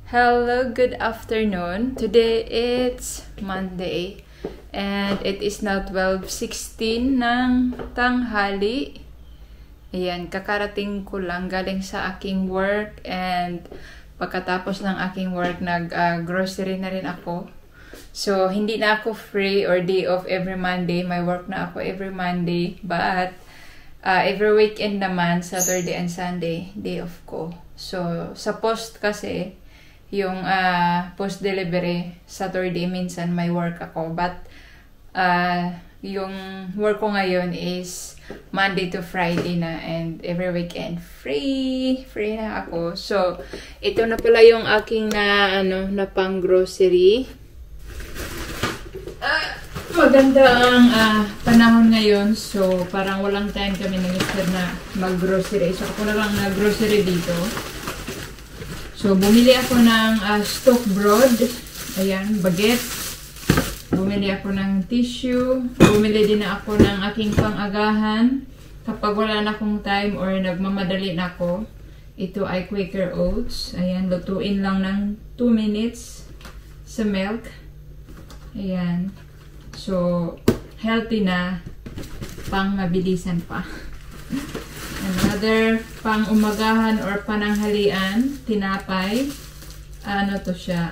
Hello, good afternoon. Today it's Monday and it is now 12:16 ng tanghali. Ayan, kakarating ko lang galing sa aking work and pagkatapos ng aking work nag-grocery na rin ako. So, hindi na ako free or day off every Monday. May work na ako every Monday. But, every weekend naman, Saturday and Sunday, day off ko. So, sa post kasi, yung post delivery, Saturday minsan may work ako. But, yung work ko ngayon is Monday to Friday na and every weekend free na ako. So, ito na pala yung aking na pang grocery. Maganda ang panahon ngayon. So, parang walang time kami ng mister na mag-grocery. So, ako na lang na-grocery dito. So, bumili ako ng stock broad. Ayan, baguette. Bumili ako ng tissue. Bumili din na ako ng aking pang-agahan. Kapag wala na akong time or nagmamadali na ako, ito ay Quaker Oats. Ayan, lutuin lang ng 2 minutes sa milk. Ayan. So, healthy na. Pang mabilisan pa. Another pang umagahan or pananghalian, tinapay. Ano to siya?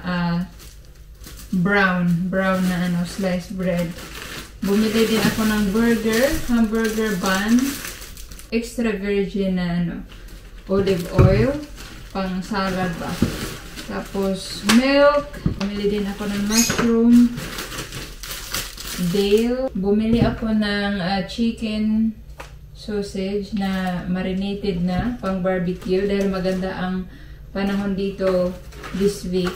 Brown na sliced bread. Bumili din ako ng hamburger bun, extra virgin na olive oil, pang salad ba. Tapos milk, bumili din ako ng mushroom, Dale. Bumili ako ng chicken sausage na marinated na pang barbecue dahil maganda ang panahon dito this week.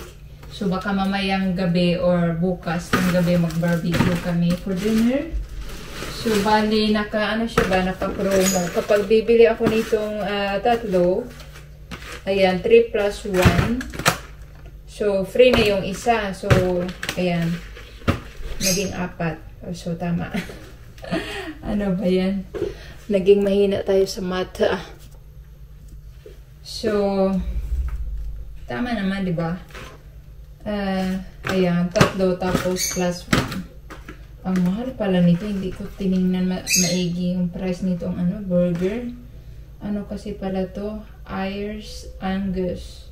So baka mamayang gabi or bukas ng gabi mag-barbecue kami for dinner. So bali naka-promo. Kapag bibili ako nitong tatlo, ayan, 3 plus 1. So free na yung isa. So ayan, naging 4. So tama. Ano ba yan? Naging mahina tayo sa mata. So, tama naman, di ba? Ayan, 3 tapos plus 1. Ang mahal pala nito. Hindi ko tinignan maigi yung price nitong burger. Ano kasi pala to? Angus.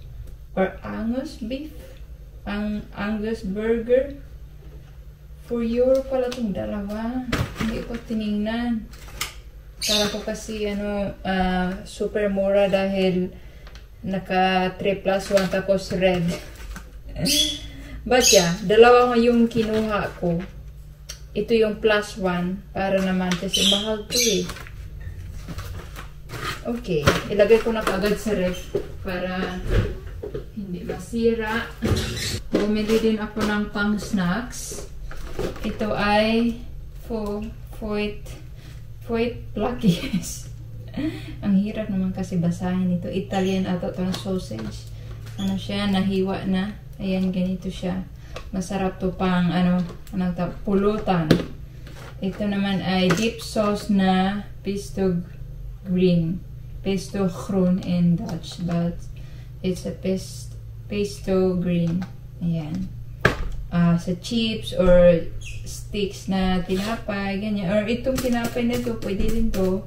Or Angus beef? Angus burger. €4 pala itong dalawa. Hindi ko tinignan. Kala ko kasi super mura dahil naka 3 plus 1 tapos red. But yeah, dalawa yung kinuha ko. Ito yung plus 1 para naman kasi mahal to eh. Okay, ilagay ko na kagad sa ref para hindi masira. Bumili din ako ng pang snacks. Ito ay Foyt Plackies. Ang hirap naman kasi basahin ito. Italian ato itong sausage. Ano siya, nahiwa na. Ayan, ganito siya. Masarap to pang, pulutan. Ito naman ay deep sauce na pesto groen in Dutch. But, it's a pesto green. Ayan. Sa chips or sticks na tinapay, ganyan. Or itong tinapay na ito, pwede din to.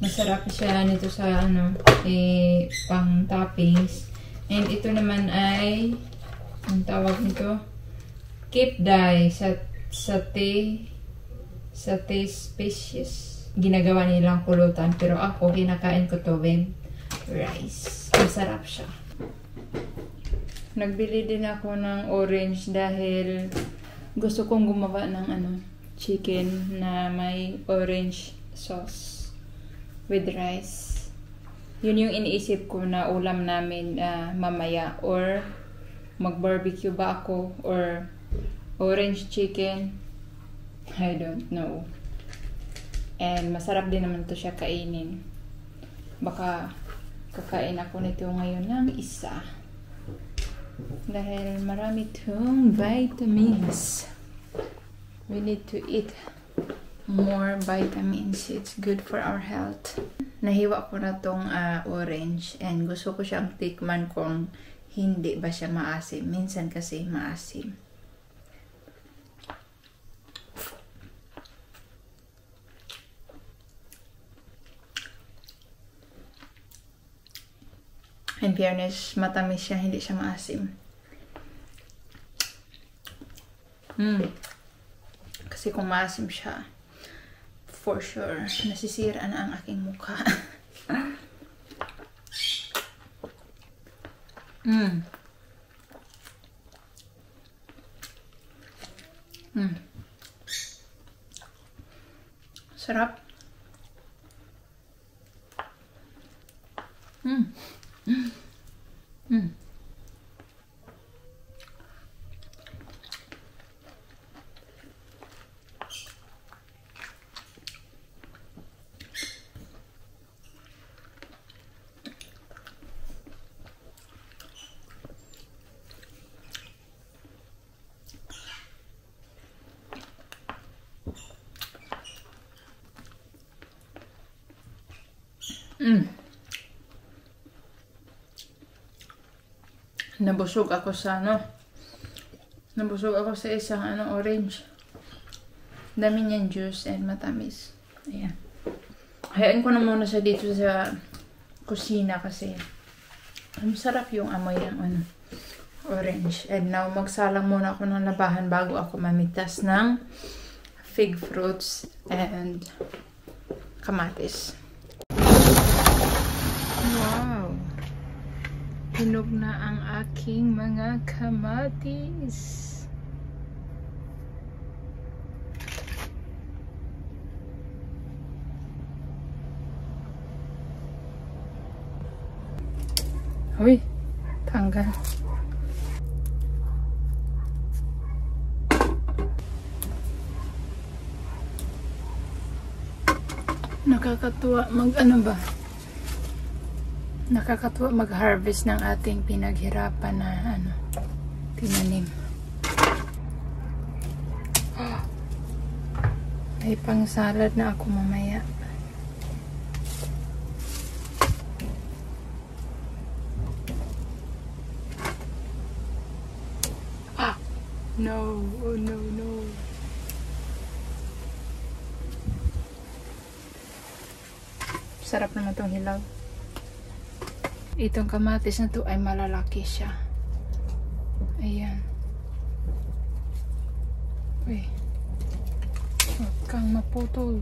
Masarap siya nito sa pang toppings. And ito naman ay, ang tawag nito, keep dye sa satay species. Ginagawa nilang pulutan. Pero ako, kinakain ko to with rice. Masarap siya. Nagbili din ako ng orange dahil gusto kong gumawa ng chicken na may orange sauce with rice. Yun yung iniisip ko na ulam namin mamaya or mag-barbecue ba ako or orange chicken. I don't know. And masarap din naman to siya kainin. Baka kakain ako nito ngayon ng isa. Dahil marami itong vitamins. We need to eat more vitamins. It's good for our health. Nahiwa ko na tong orange and gusto ko siyang tikman kung hindi ba siya maasim. Minsan kasi maasim. In fairness, matamis siya, hindi siya maasim. Kasi kung maasim siya, for sure, nasisira na ang aking mukha. Sarap. Nabusog ako sa Nabusog ako sa isang orange. Dami niyang juice and matamis. Ayan. Hayaan ko na muna siya dito sa kusina kasi ang sarap yung amoy ng orange. And now magsalang muna ako ng labahan bago ako mamitas ng fig fruits and kamatis. Wow! Hinog na ang aking mga kamatis. Uy! Tanggal. Nakakatuwa Nakakatuwa mag-harvest ng ating pinaghirapan na tinanim. May pang salad na ako mamaya. No, oh no, no. Sarap naman tong hilaw. Itong kamatis na to ay malalaki siya. Ayan. Uy. Huwag kang maputol.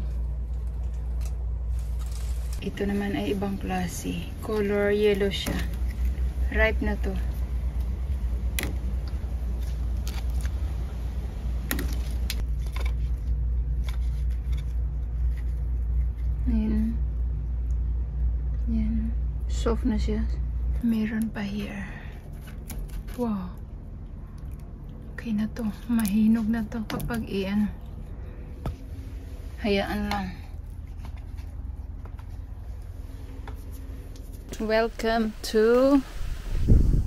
Ito naman ay ibang klase. Color yellow siya. Ripe na to. Ayan. Ayan. Soft na siya. Meron pa here. Wow. Okay na to. Mahinog na to kapag iyan. Hayaan lang. Welcome to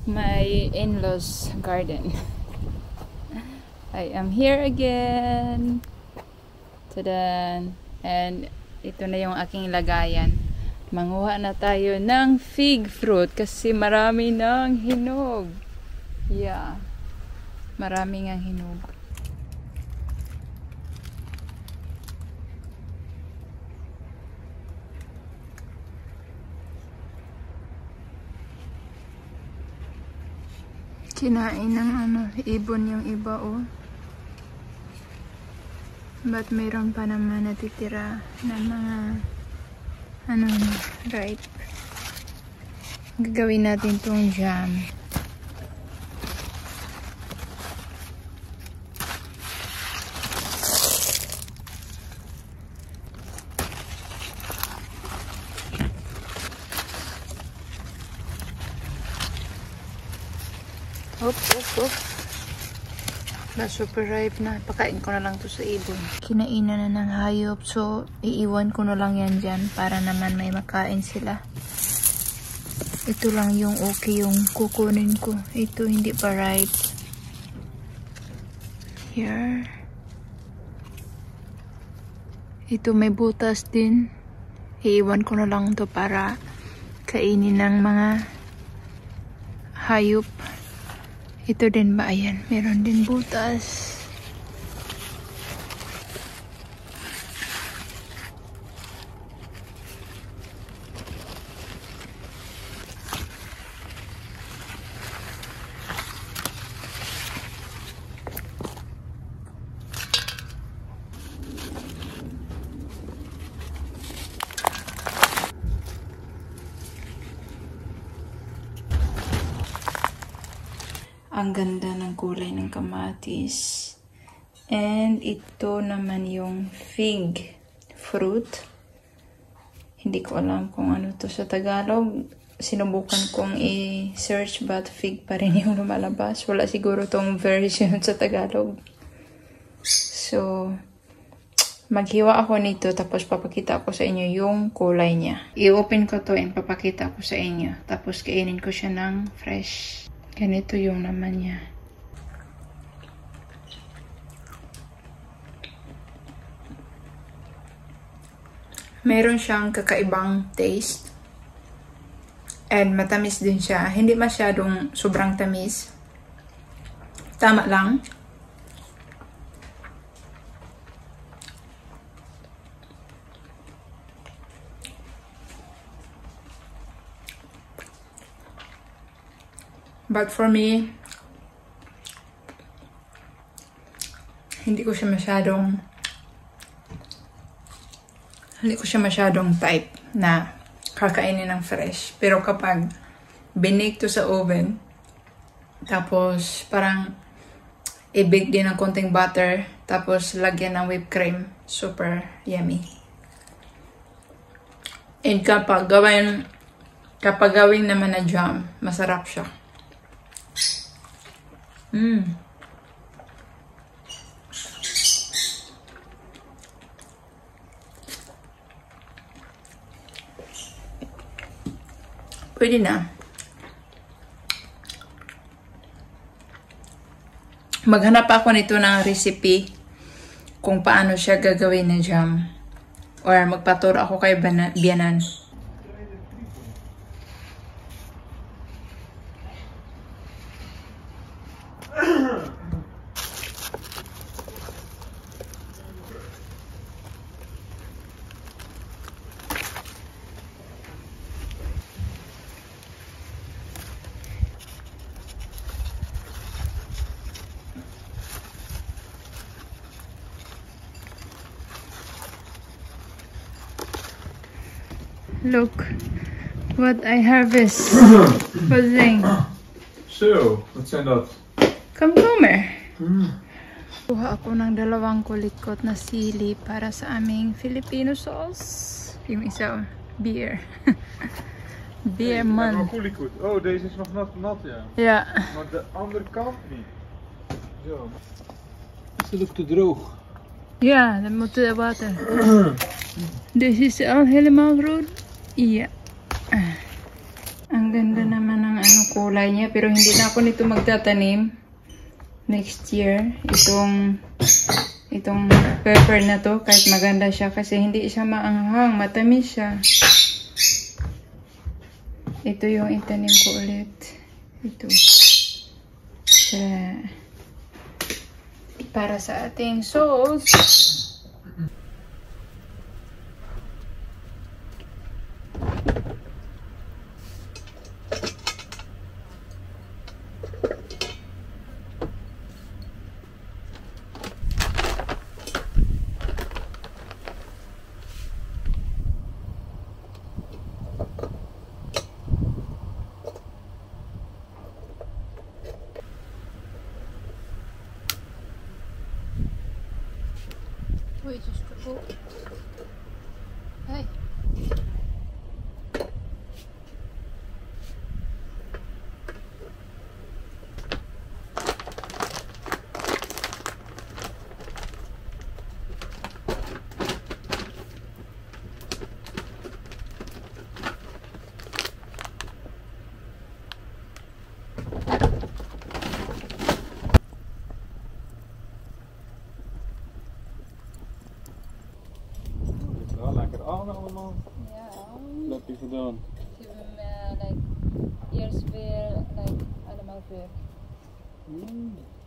my in-laws garden. I am here again. Tadan. And ito na yung aking lagayan. Manguha na tayo ng fig fruit kasi marami ng hinog. Yeah. Marami ng hinog. Kinain ng ibon yung iba, oh. But mayroon pa naman natitira na mga ripe. Gagawin natin tong jam. Hop. Na super ripe na. Pakain ko na lang to sa ibon. Kinainan na ng hayop. So, iiwan ko na lang yan dyan para naman may makain sila. Ito lang yung okay yung kukunin ko. Ito hindi pa ripe. Here. Ito may butas din. Iiwan ko na lang to para kainin ng mga hayop. Ito din ba? Ayan, meron din butas. Ang ganda ng kulay ng kamatis. And ito naman yung fig fruit. Hindi ko alam kung ano to sa Tagalog. Sinubukan kong i-search but fig pa rin yung lumalabas. Wala siguro tong version sa Tagalog. So, maghiwa ako nito tapos papakita ko sa inyo yung kulay niya. I-open ko to and papakita ko sa inyo. Tapos kainin ko siya ng fresh. Ganito yung naman niya. Meron siyang kakaibang taste. And matamis din siya. Hindi masyadong sobrang tamis. Tama lang. But for me, hindi ko siya masyadong type na kakainin ng fresh. Pero kapag binake to sa oven, tapos parang i-bake din ng konting butter, tapos lagyan ng whipped cream, super yummy. And kapag gawin naman na jam, masarap siya. Pwede na. Maghanap ako nito ng recipe kung paano siya gagawin na jam. Or magpaturo ako kay Bianan. Look what I harvest. Pazing. Zo, wat zijn dat? Komkommer. Kuha ako ng 2 kulikot na sili para sa aming Filipino sauce. Yung isa, beer. Beer man. Oh, deze is nog nat, ja. Ja. Maar de andere kant niet. Zo. Is het ook te droog? Ja, dan moet er water. Deze is al helemaal rood. Iya. Ang ganda naman ng kulay niya. Pero hindi na ako nito magtatanim next year. Itong pepper na to. Kahit maganda siya. Kasi hindi siya maanghang. Matamis siya. Ito yung itanim ko ulit. Ito. Para sa ating sauce. Uy, Diyos ko po. Ay.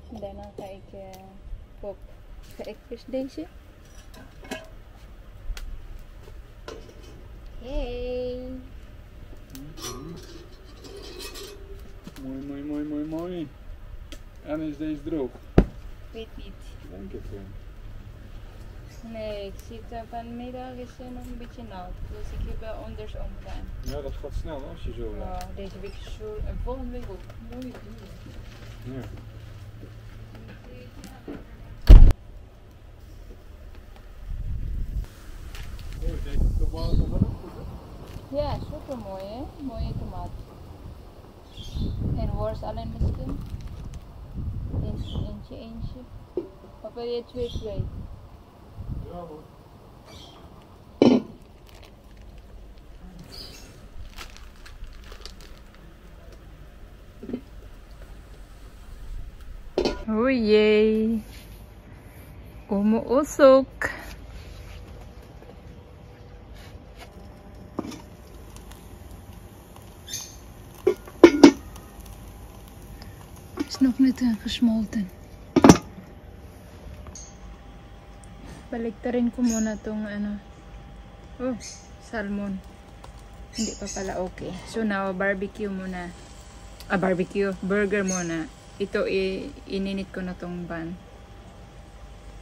Daarna ga ik dus deze. Hey! Mooi. En is deze droog? Weet niet. Denk het wel. Nee, ik zie het vanmiddag is het nog een beetje nat. Dus ik heb wel andersom gedaan. Ja, dat gaat snel als je zo laat. Oh, deze week zo en volgende week ook. Mooi. Ja. Oh, deze tomaten nog wel goed, hè? Ja, super mooi hè. Mooie tomaat. En worst alleen misschien. Eentje. Of wil je 2? Ja hoor. Oh jee. Umuusok. Is nog niet gesmolten. Baliktarin ko muna tong ano. Oh, salmon. Hindi pa pala okay. So now barbecue muna. Burger muna. Ito ininit ko na tong bun.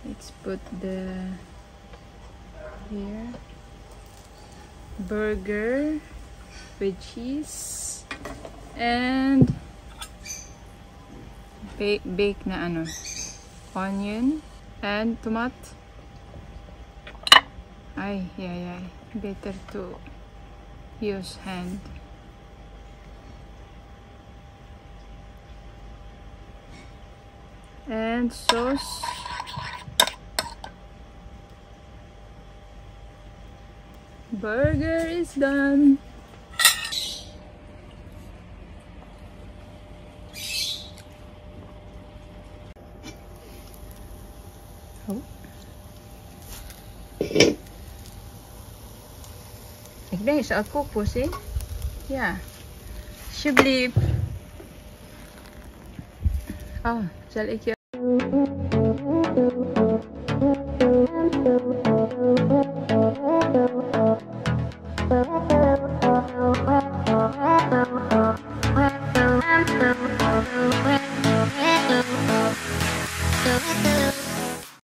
Let's put the here burger with cheese and bake na ano, onion and tomato. Ay, better to use hand. And sauce. Burger is done. Oh. Ik denk ze al kookpoes, hè? Ja. Alsjeblieft. Oh, zal ik je...